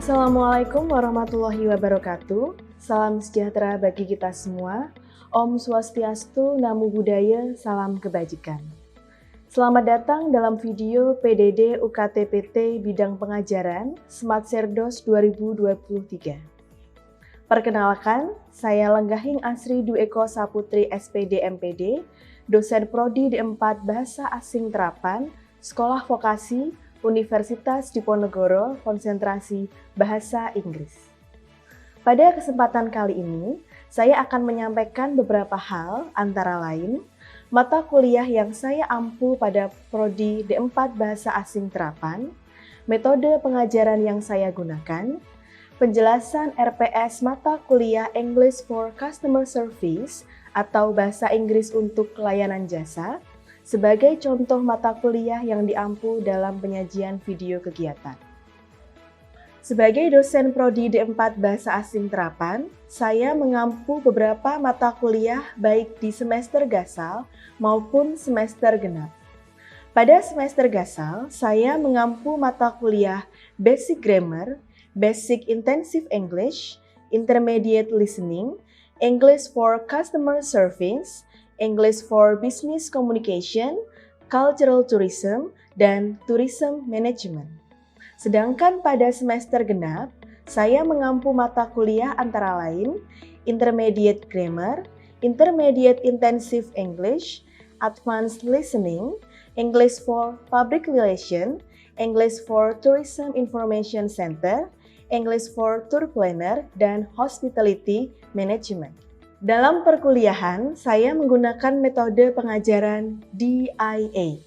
Assalamualaikum warahmatullahi wabarakatuh. Salam sejahtera bagi kita semua. Om Swastiastu, Namo Buddhaya, salam kebajikan. Selamat datang dalam video PDD UKT-PT bidang pengajaran Smart Serdos 2023. Perkenalkan, saya Lenggahing Asri Dwi Eko Saputri SPD MPD, dosen Prodi D4 Bahasa Asing Terapan, Sekolah Vokasi, Universitas Diponegoro, konsentrasi Bahasa Inggris. Pada kesempatan kali ini, saya akan menyampaikan beberapa hal, antara lain, mata kuliah yang saya ampu pada Prodi D4 Bahasa Asing Terapan, metode pengajaran yang saya gunakan, penjelasan RPS mata kuliah English for Customer Service atau Bahasa Inggris untuk Layanan Jasa, sebagai contoh mata kuliah yang diampu dalam penyajian video kegiatan. Sebagai dosen Prodi D4 Bahasa Asing Terapan, saya mengampu beberapa mata kuliah baik di semester gasal maupun semester genap. Pada semester gasal, saya mengampu mata kuliah Basic Grammar, Basic Intensive English, Intermediate Listening, English for Customer Service, English for Business Communication, Cultural Tourism, dan Tourism Management. Sedangkan pada semester genap, saya mengampu mata kuliah antara lain Intermediate Grammar, Intermediate Intensive English, Advanced Listening, English for Public Relation, English for Tourism Information Center, English for Tour Planner, dan Hospitality Management. Dalam perkuliahan, saya menggunakan metode pengajaran DIA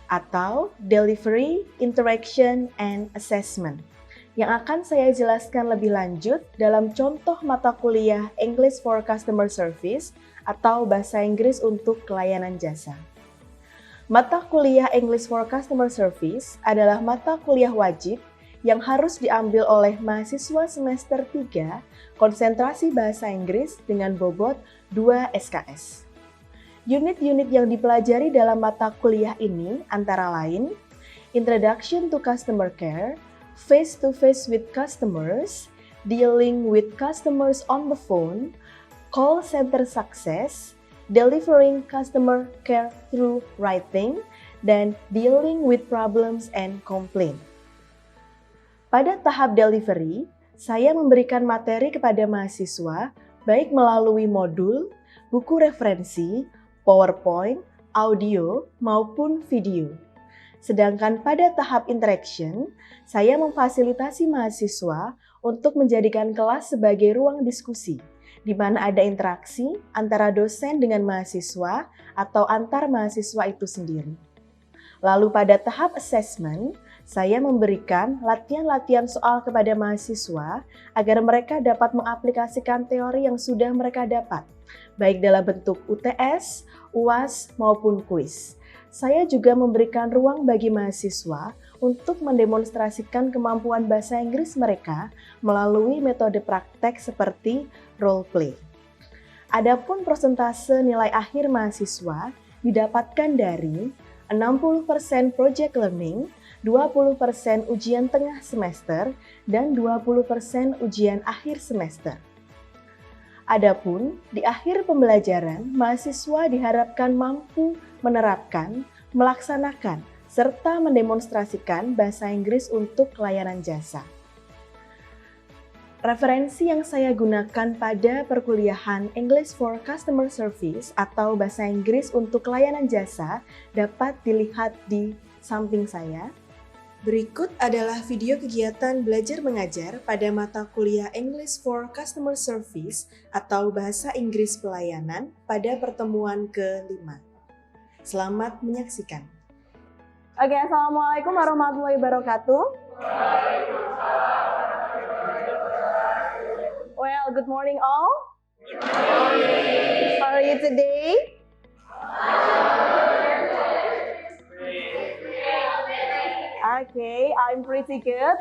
atau Delivery, Interaction, and Assessment yang akan saya jelaskan lebih lanjut dalam contoh mata kuliah English for Customer Service atau Bahasa Inggris untuk Layanan Jasa. Mata kuliah English for Customer Service adalah mata kuliah wajib yang harus diambil oleh mahasiswa semester 3 konsentrasi bahasa Inggris dengan bobot 2 SKS. Unit-unit yang dipelajari dalam mata kuliah ini antara lain Introduction to Customer Care, Face-to-Face with Customers, Dealing with Customers on the Phone, Call Center Success, Delivering Customer Care through Writing, dan Dealing with Problems and Complaints. Pada tahap delivery, saya memberikan materi kepada mahasiswa baik melalui modul, buku referensi, PowerPoint, audio, maupun video. Sedangkan pada tahap interaction, saya memfasilitasi mahasiswa untuk menjadikan kelas sebagai ruang diskusi, di mana ada interaksi antara dosen dengan mahasiswa atau antar mahasiswa itu sendiri. Lalu pada tahap assessment, saya memberikan latihan-latihan soal kepada mahasiswa agar mereka dapat mengaplikasikan teori yang sudah mereka dapat, baik dalam bentuk UTS, UAS, maupun kuis. Saya juga memberikan ruang bagi mahasiswa untuk mendemonstrasikan kemampuan bahasa Inggris mereka melalui metode praktek seperti role play. Adapun persentase nilai akhir mahasiswa didapatkan dari 60% project learning, 20% ujian tengah semester, dan 20% ujian akhir semester. Adapun di akhir pembelajaran, mahasiswa diharapkan mampu menerapkan, melaksanakan, serta mendemonstrasikan bahasa Inggris untuk layanan jasa. Referensi yang saya gunakan pada perkuliahan English for Customer Service atau Bahasa Inggris untuk Layanan Jasa dapat dilihat di samping saya. Berikut adalah video kegiatan belajar mengajar pada mata kuliah English for Customer Service atau Bahasa Inggris Pelayanan pada pertemuan ke-5. Selamat menyaksikan. Oke, Assalamualaikum warahmatullahi wabarakatuh. Well, good morning all. Good morning. How are you today? Okay, I'm pretty good.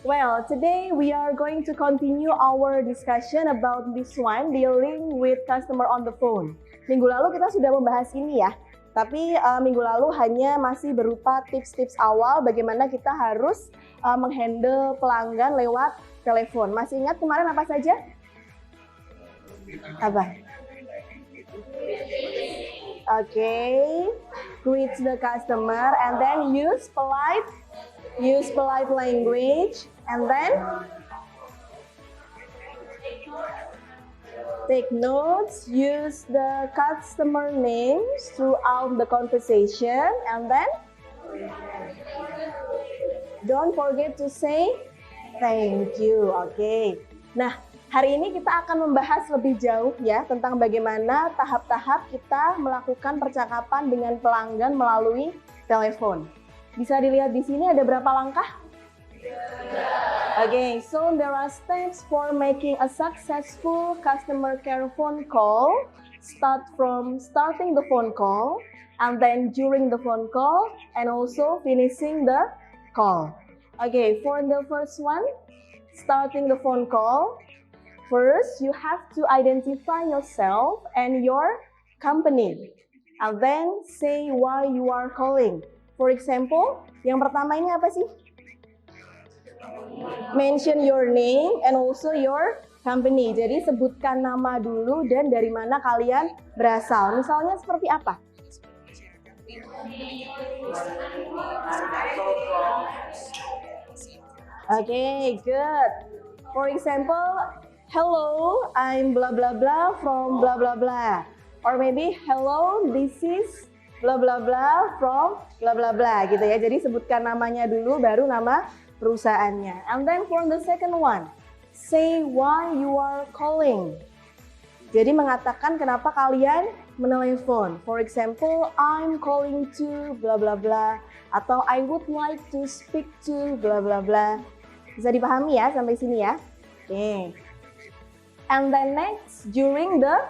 Well, today we are going to continue our discussion about this one, dealing with customer on the phone. Minggu lalu kita sudah membahas ini ya, Tapi minggu lalu hanya masih berupa tips-tips awal bagaimana kita harus menghandle pelanggan lewat telepon. Masih ingat kemarin apa saja? Apa? Okay, greet the customer and then use polite language and then take notes, use the customer names throughout the conversation and then don't forget to say thank you. Okay. Nah, hari ini kita akan membahas lebih jauh ya tentang bagaimana tahap-tahap kita melakukan percakapan dengan pelanggan melalui telepon. Bisa dilihat di sini ada berapa langkah? Okay, so there are steps for making a successful customer care phone call. Start from starting the phone call, and then during the phone call, and also finishing the call. Okay, for the first one, starting the phone call. First, you have to identify yourself and your company, and then say why you are calling. For example, yang pertama ini apa sih? Mention your name and also your company. Jadi sebutkan nama dulu dan dari mana kalian berasal. Misalnya seperti apa? Okay, good. For example, hello, I'm blah blah blah from blah blah blah. Or maybe hello, this is blah blah blah from blah blah blah gitu ya. Jadi sebutkan namanya dulu baru nama perusahaannya. And then for the second one, say why you are calling. Jadi mengatakan kenapa kalian menelepon. For example, I'm calling to blah blah blah atau I would like to speak to blah blah blah. Bisa dipahami ya sampai sini ya? Oke. And then next, during the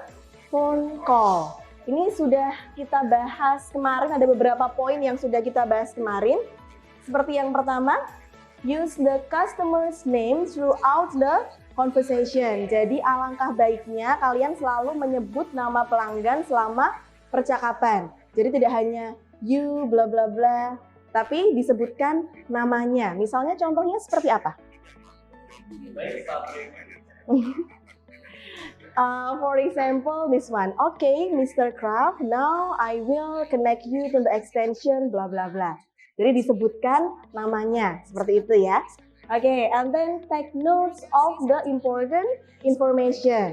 phone call. Ini sudah kita bahas kemarin, ada beberapa poin yang sudah kita bahas kemarin. Seperti yang pertama, use the customer's name throughout the conversation. Jadi alangkah baiknya kalian selalu menyebut nama pelanggan selama percakapan. Jadi tidak hanya you bla bla bla, tapi disebutkan namanya. Misalnya contohnya seperti apa? For example, this one. Okay, Mr. Kraft, now I will connect you to the extension bla bla bla. Jadi disebutkan namanya, seperti itu ya. Okay, and then take notes of the important information.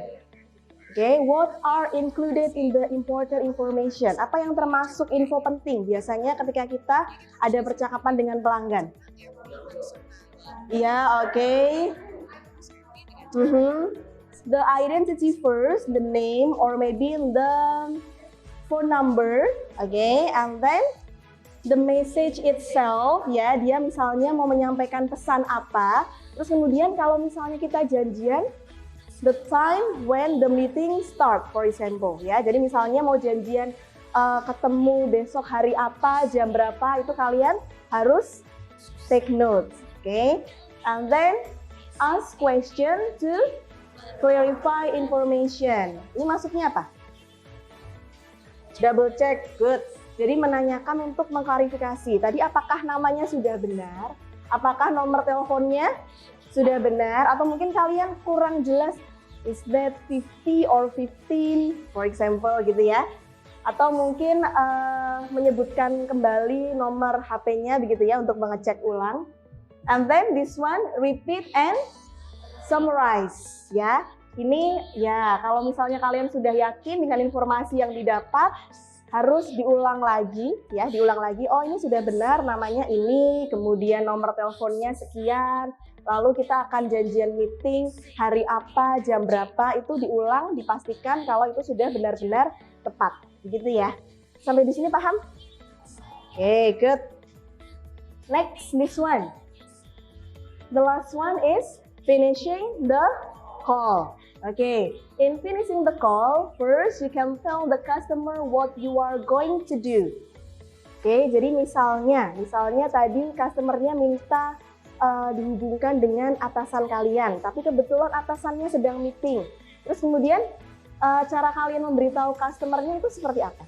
Okay, what are included in the important information? Apa yang termasuk info penting biasanya ketika kita ada percakapan dengan pelanggan? Ya, okay. The identity first, the name or maybe the phone number, okay, and then the message itself, ya, dia misalnya mau menyampaikan pesan apa, terus kemudian kalau misalnya kita janjian, the time when the meeting start, for example, ya, jadi misalnya mau janjian ketemu besok hari apa, jam berapa, itu kalian harus take notes, okay, and then ask question to clarify information. Ini maksudnya apa? Double check, good. Jadi menanyakan untuk mengklarifikasi. Tadi apakah namanya sudah benar? Apakah nomor teleponnya sudah benar? Atau mungkin kalian kurang jelas, is that 50 or 15, for example gitu ya. Atau mungkin menyebutkan kembali nomor HP-nya begitu ya untuk mengecek ulang. And then this one, repeat and summarize ya. Ini ya kalau misalnya kalian sudah yakin dengan informasi yang didapat, harus diulang lagi ya, diulang lagi. Oh, ini sudah benar namanya ini, kemudian nomor teleponnya sekian. Lalu kita akan janjian meeting hari apa, jam berapa, itu diulang, dipastikan kalau itu sudah benar-benar tepat. Begitu ya. Sampai di sini paham? Okay, good. Next, this one. The last one is finishing the call. Okay, in finishing the call, first you can tell the customer what you are going to do. Okay, jadi misalnya tadi customernya minta dihubungkan dengan atasan kalian, tapi kebetulan atasannya sedang meeting. Terus kemudian cara kalian memberitahu customernya itu seperti apa?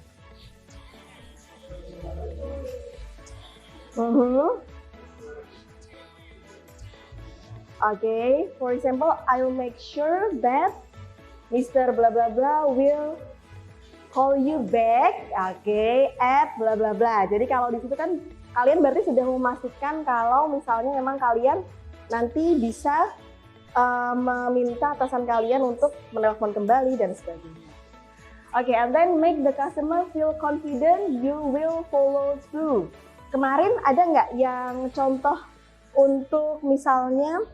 Okay, for example, I'll make sure that Mr. blah blah blah will call you back, at blah blah blah. Jadi kalau di situ kan kalian berarti sudah memastikan kalau misalnya memang kalian nanti bisa meminta atasan kalian untuk menelpon kembali dan sebagainya. Okay, and then make the customer feel confident you will follow through. Kemarin ada nggak yang contoh untuk misalnya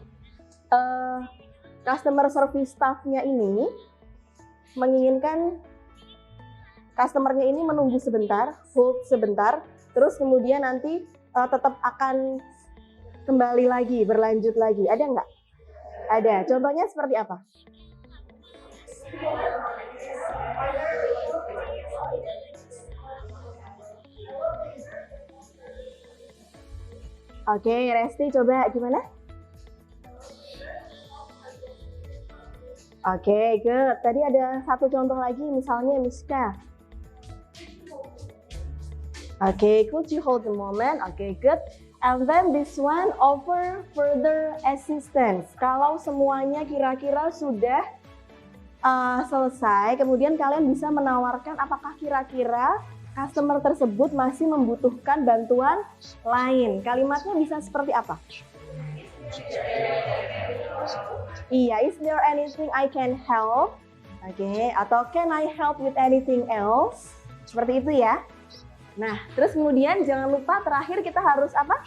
customer service staff-nya ini menginginkan customer-nya ini menunggu sebentar, hold sebentar, terus kemudian nanti tetap akan kembali lagi, berlanjut lagi. Ada nggak? Ada. Contohnya seperti apa? Oke, Resti coba gimana? Oke, good. Tadi ada satu contoh lagi, misalnya Miska. Oke, could you hold the moment? Oke, good. And then this one, offer further assistance. Kalau semuanya kira-kira sudah selesai, kemudian kalian bisa menawarkan apakah kira-kira customer tersebut masih membutuhkan bantuan lain. Kalimatnya bisa seperti apa? Iya, is there anything I can help? Oke, atau can I help with anything else? Seperti itu ya. Nah, terus kemudian jangan lupa terakhir kita harus apa?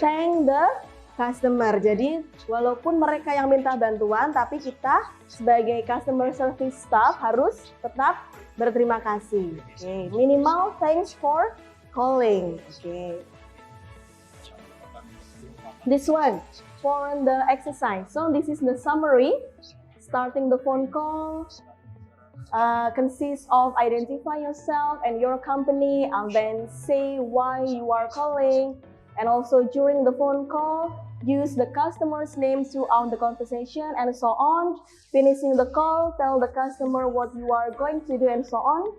Thank the customer. Jadi walaupun mereka yang minta bantuan, tapi kita sebagai customer service staff harus tetap berterima kasih. Oke, minimal thanks for calling. Oke. This one for the exercise. So this is the summary. Starting the phone call consists of identify yourself and your company, and then say why you are calling. And also during the phone call, use the customer's name throughout the conversation and so on. Finishing the call, tell the customer what you are going to do and so on.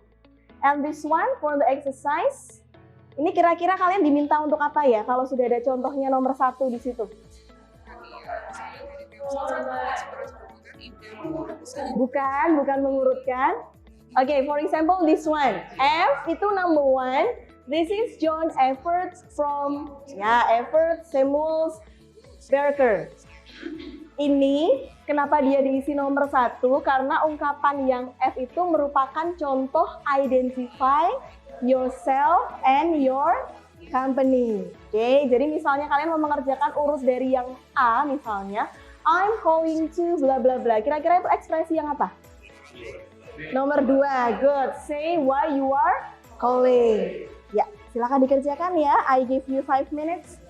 And this one for the exercise. Ini kira-kira kalian diminta untuk apa ya? Kalau sudah ada contohnya nomor 1 di situ. Bukan mengurutkan. Okay, for example, this one. F itu number 1. This is John Everett from Everett Samuels Barker. Ini kenapa dia diisi nomor 1? Karena ungkapan yang F itu merupakan contoh identify yourself and your company. Oke, jadi misalnya kalian mau mengerjakan urut dari yang A misalnya, I'm calling to bla bla bla. Kira-kira itu ekspresi yang apa? Nomor 2, good. Say why you are calling. Ya, silakan dikerjakan ya. I give you 5 minutes.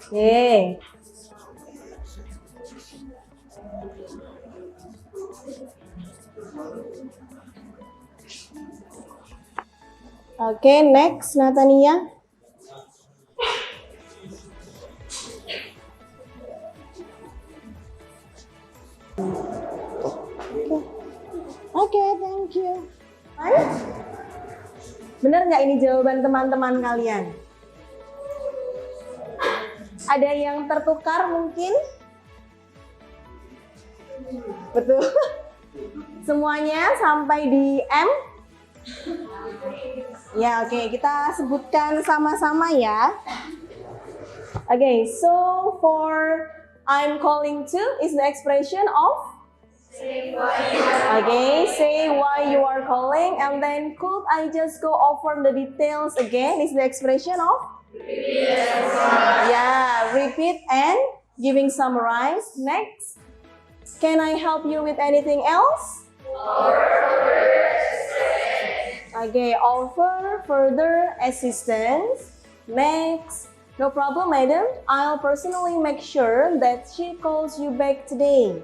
Oke. Oke, next Natania. Oke, thank you. Benar nggak ini jawaban teman-teman kalian? Ada yang tertukar mungkin? Betul. Semuanya sampai di M? Ya, oke. Kita sebutkan sama-sama ya. Oke, so for I'm calling to is the expression of say why you are calling, and then could I just go over the details again? Is the expression of repeat and giving summarize. Next, can I help you with anything else? Offer further assistance. Next, No problem, madam. I'll personally make sure that she calls you back today.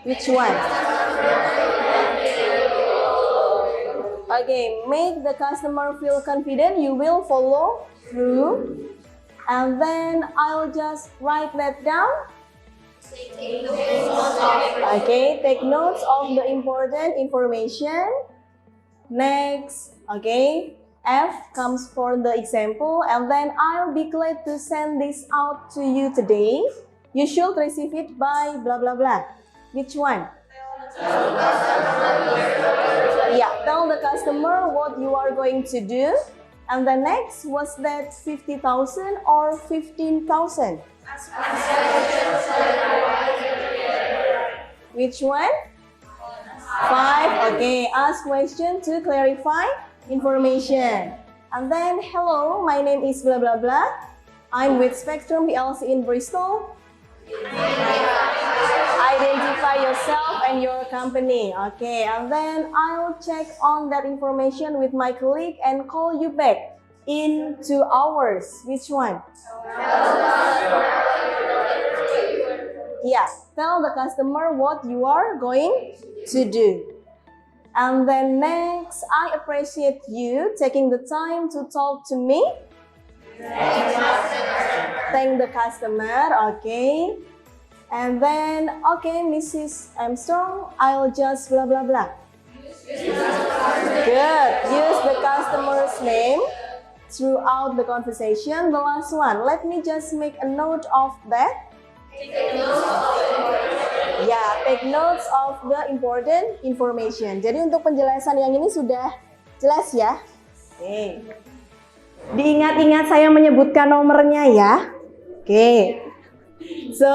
Which one? Okay, make the customer feel confident. You will follow through. And then I'll just write that down. Okay, take notes of the important information. Next, okay, F comes for the example, and then I'll be glad to send this out to you today. You should receive it by blah blah blah. Which one? Yeah, tell the customer what you are going to do. And the next, was that 50,000 or 15,000? Which one? 5. Okay, ask question to clarify information. And then, hello, my name is blah blah blah. I'm with Spectrum PLC in Bristol. Identify yourself and your company. Okay, and then I'll check on that information with my colleague and call you back in 2 hours. Which one? Yeah, tell the customer what you are going to do. And then next, I appreciate you taking the time to talk to me. Thank the customer, okay. And then, okay, Mrs. Armstrong, I'll just blah blah blah. Good. Use the customer's name throughout the conversation. The last one, let me just make a note of that. Ya, take notes of the important information. Jadi untuk penjelasan yang ini sudah jelas ya. Oke. Diingat-ingat saya menyebutkan nomornya ya. Oke. So,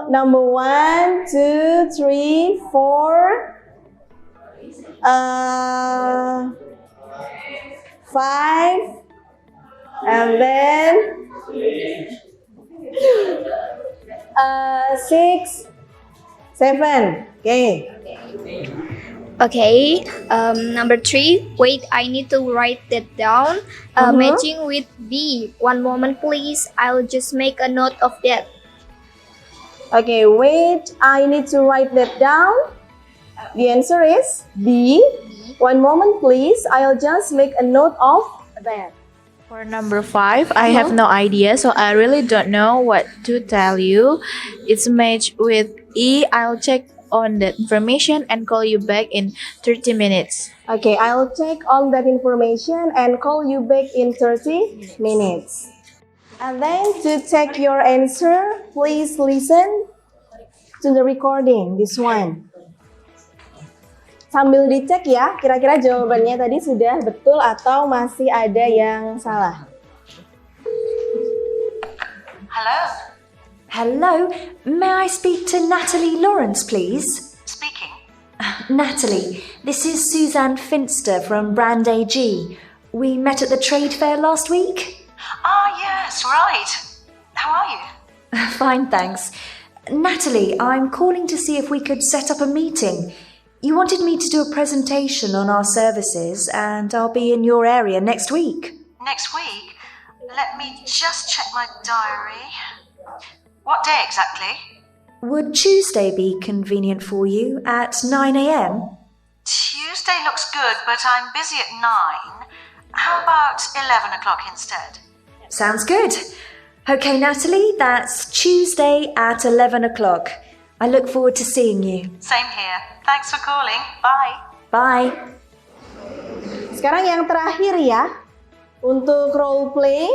number 1, 2, 3, 4, 5, and then 6, 7. Okay. Okay, number 3. Wait, I need to write that down. Matching with B. One moment, please. I'll just make a note of that. Okay, wait, I need to write that down. The answer is B. One moment, please. I'll just make a note of that. For number 5, I have no idea, so I really don't know what to tell you. It's matched with E. I'll check on that information and call you back in 30 minutes. Okay, I'll check on that information and call you back in 30 minutes. And then to check your answer, please listen to the recording, this one. Sambil dicek ya, kira-kira jawabannya tadi sudah betul atau masih ada yang salah. Hello? Hello, may I speak to Natalie Lawrence, please? Speaking. Natalie, this is Suzanne Finster from Brand AG. We met at the trade fair last week. Ah, yes, right. How are you? Fine, thanks. Natalie, I'm calling to see if we could set up a meeting. You wanted me to do a presentation on our services, and I'll be in your area next week. Next week? Let me just check my diary. What day exactly? Would Tuesday be convenient for you at 9 a.m? Tuesday looks good, but I'm busy at 9. How about 11 o'clock instead? Sounds good. Okay, Natalie, that's Tuesday at 11 o'clock. I look forward to seeing you. Same here. Thanks for calling. Bye. Bye. Sekarang yang terakhir ya, untuk role play.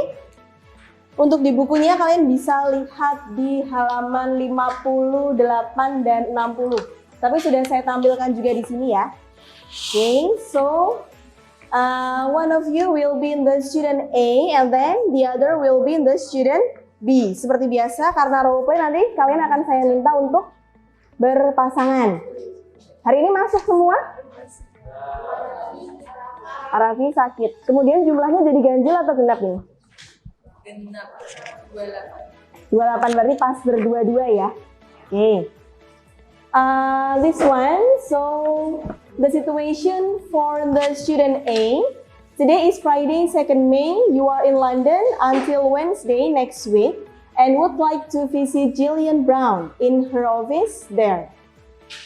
Untuk di bukunya kalian bisa lihat di halaman 58 dan 60. Tapi sudah saya tampilkan juga di sini ya. Okay, so one of you will be in the student A and then the other will be in the student B. Seperti biasa, karena role play nanti kalian akan saya minta untuk berpasangan. Hari ini masuk semua? Arafi sakit. Kemudian jumlahnya jadi ganjil atau genap nih? Genap. 28 berarti pas berdua-dua ya. Oke. This one, so the situation for the student A. Today is Friday, 2nd May. You are in London until Wednesday next week and would like to visit Gillian Brown in her office there.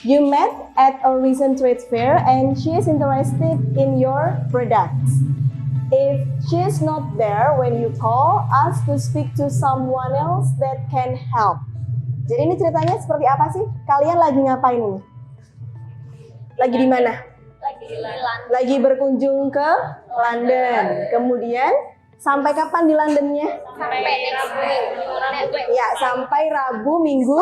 You met at a recent trade fair and she is interested in your products. If she is not there when you call, ask to speak to someone else that can help. Jadi ini ceritanya seperti apa sih? Kalian lagi ngapain ini? Lagi di mana? Lagi berkunjung ke London. Kemudian sampai kapan di Londonnya? Sampai next week. Ya, sampai Rabu minggu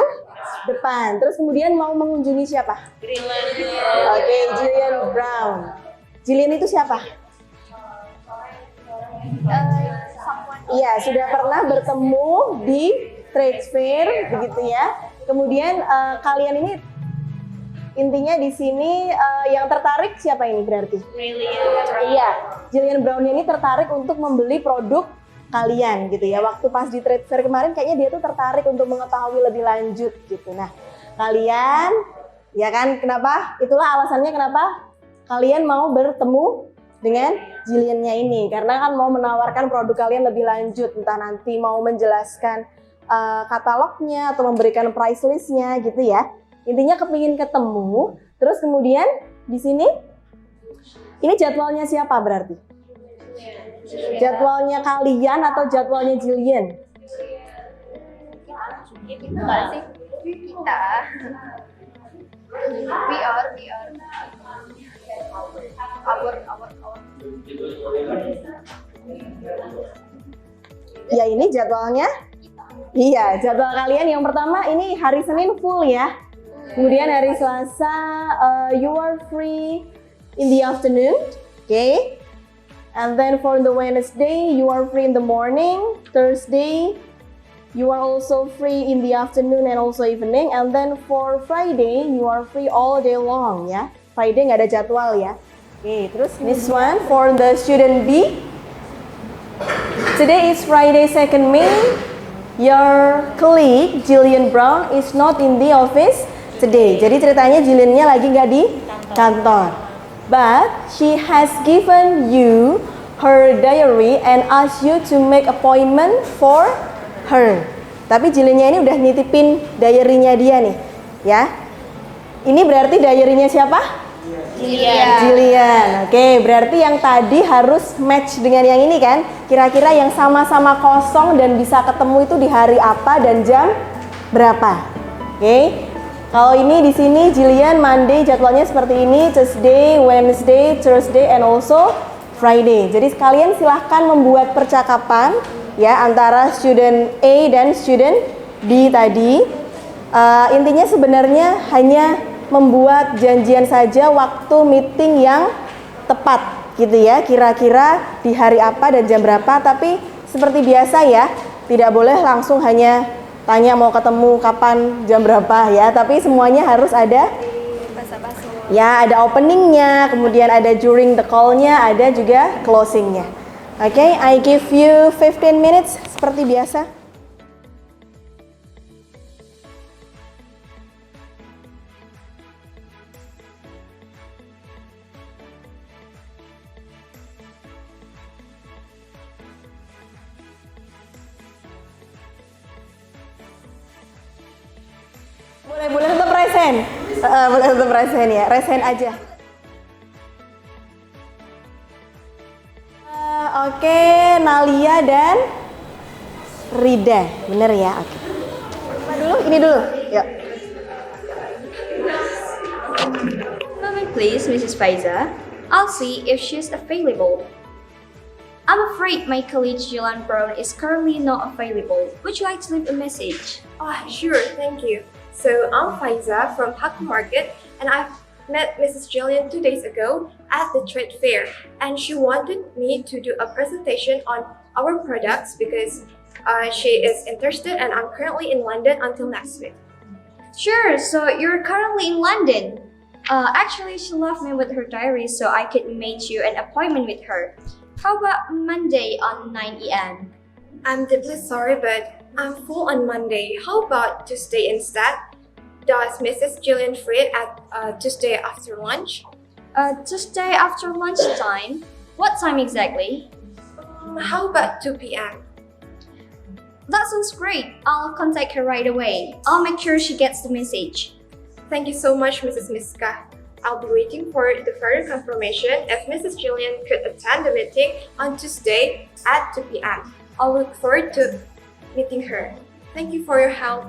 depan. Terus kemudian mau mengunjungi siapa? Oke, Gillian Brown. Gillian itu siapa? Iya, sudah pernah bertemu di trade fair, begitu ya. Kemudian kalian ini intinya di sini yang tertarik siapa ini berarti? Iya, Gillian Brown ini tertarik untuk membeli produk kalian gitu ya. Waktu pas di trade fair kemarin kayaknya dia tuh tertarik untuk mengetahui lebih lanjut gitu. Nah, kalian ya kan kenapa? Itulah alasannya kenapa kalian mau bertemu dengan Gillian-nya ini. Karena kan mau menawarkan produk kalian lebih lanjut, entah nanti mau menjelaskan katalognya atau memberikan price list-nya gitu ya. Intinya kepingin ketemu, terus kemudian di sini, ini jadwalnya siapa berarti? Jadwalnya kalian atau jadwalnya Gillian? Kita. We are. Ya ini jadwalnya? Iya, jadwal kalian yang pertama ini hari Senin full ya. Kemudian hari Selasa, you are free in the afternoon, okay? And then for the Wednesday, you are free in the morning. Thursday, you are also free in the afternoon and also evening. And then for Friday, you are free all day long, ya. Friday nggak ada jadwal ya. Okay, terus this one for the student B. Today is Friday, 2nd May. Your colleague, Gillian Brown, is not in the office today. Jadi ceritanya Gillian-nya lagi nggak di kantor. But she has given you her diary and asked you to make appointment for her. Tapi Gillian-nya ini udah nitipin diary-nya dia nih, ya. Ini berarti diary-nya siapa? Gillian. Oke, berarti yang tadi harus match dengan yang ini kan? Kira-kira yang sama-sama kosong dan bisa ketemu itu di hari apa dan jam berapa? Oke. Kalau ini di sini Gillian Monday jadwalnya seperti ini, Tuesday, Wednesday, Thursday, and also Friday. Jadi kalian silahkan membuat percakapan ya antara student A dan student B tadi. Intinya sebenarnya hanya membuat janjian saja waktu meeting yang tepat gitu ya. Kira-kira di hari apa dan jam berapa. Tapi seperti biasa ya, tidak boleh langsung hanya tanya mau ketemu kapan, jam berapa ya, tapi semuanya harus ada ya, ada openingnya, kemudian ada during the call-nya, ada juga closingnya. Oke, I give you 15 minutes seperti biasa. Boleh tetap resen, boleh tetap resen ya, resen aja. Oke, Nalia dan Rida, bener ya? Oke. Ini dulu, yuk. Moment please, Mrs. Faiza. I'll see if she's available. I'm afraid my colleague Gillian Brown is currently not available. Would you like to leave a message? Sure, thank you. So I'm Faiza from Haku Market, and I've met Mrs. Gillian 2 days ago at the trade fair, and she wanted me to do a presentation on our products because she is interested, and I'm currently in London until next week. Sure, so you're currently in London. Actually, she left me with her diary so I could make you an appointment with her. How about Monday on 9 a.m.? I'm deeply sorry, but I'm full on Monday. How about Tuesday instead? Does Mrs. Gillian free at Tuesday after lunch? Tuesday after lunchtime? What time exactly? How about 2 p.m.? That sounds great. I'll contact her right away. I'll make sure she gets the message. Thank you so much, Mrs. Miska. I'll be waiting for the further confirmation if Mrs. Jillian could attend the meeting on Tuesday at 2 p.m. I'll look forward to meeting her. Thank you for your help.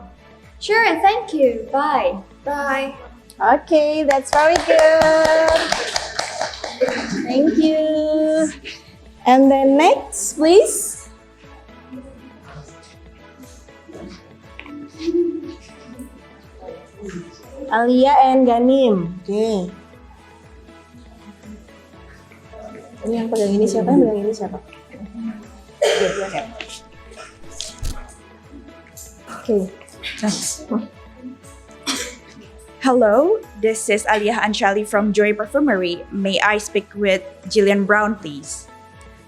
Sure, thank you. Bye. Bye. Okay, that's very good. Thank you. And then next, please. Alia and Ganim. Okay. Ini yang pegang ini siapa? Yang pegang ini siapa? Okay. Hello, this is Aliyah Anshali from Joy Perfumery. May I speak with Jillian Brown, please?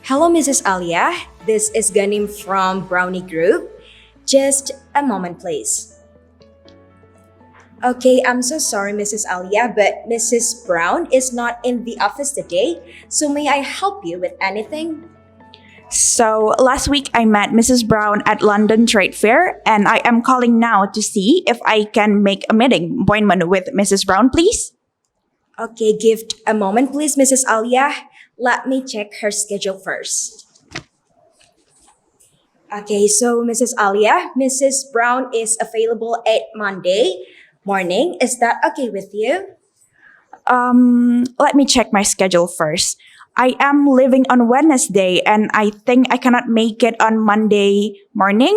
Hello, Mrs. Alia. This is Ganim from Brownie Group. Just a moment, please. Okay, I'm so sorry, Mrs. Alia, but Mrs. Brown is not in the office today. So may I help you with anything? So, last week I met Mrs. Brown at London Trade Fair, and I am calling now to see if I can make a meeting appointment with Mrs. Brown, please. Okay, give a moment, please, Mrs. Alia. Let me check her schedule first. Okay, so Mrs. Alia, Mrs. Brown is available at Monday morning. Is that okay with you? Let me check my schedule first. I am leaving on Wednesday, and I think I cannot make it on Monday morning.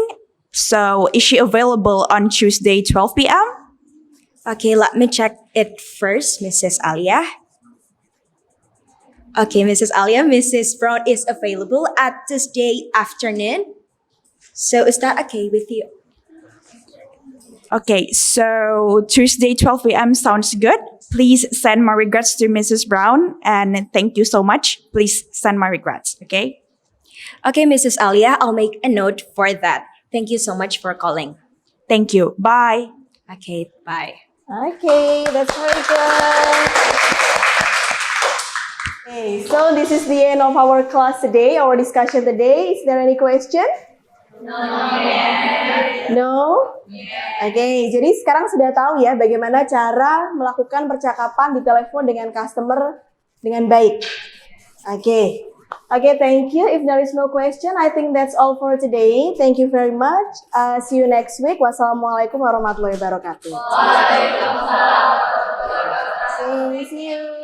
So, is she available on Tuesday, 12 p.m.? Okay, let me check it first, Mrs. Alia. Okay, Mrs. Alia, Mrs. Brown is available at Tuesday afternoon. So, is that okay with you? Okay, so Tuesday, 12 p.m. sounds good. Please send my regrets to Mrs. Brown, and thank you so much. Please send my regrets, okay? Okay, Mrs. Alia, I'll make a note for that. Thank you so much for calling. Thank you. Bye. Okay, bye. Okay, that's very good. Okay, so this is the end of our class today, our discussion today. Is there any question? No? Oke, jadi sekarang sudah tahu ya bagaimana cara melakukan percakapan di telepon dengan customer dengan baik. Oke, thank you. If there is no question, I think that's all for today. Thank you very much. See you next week. Wassalamualaikum warahmatullahi wabarakatuh. Waalaikumsalam. See you.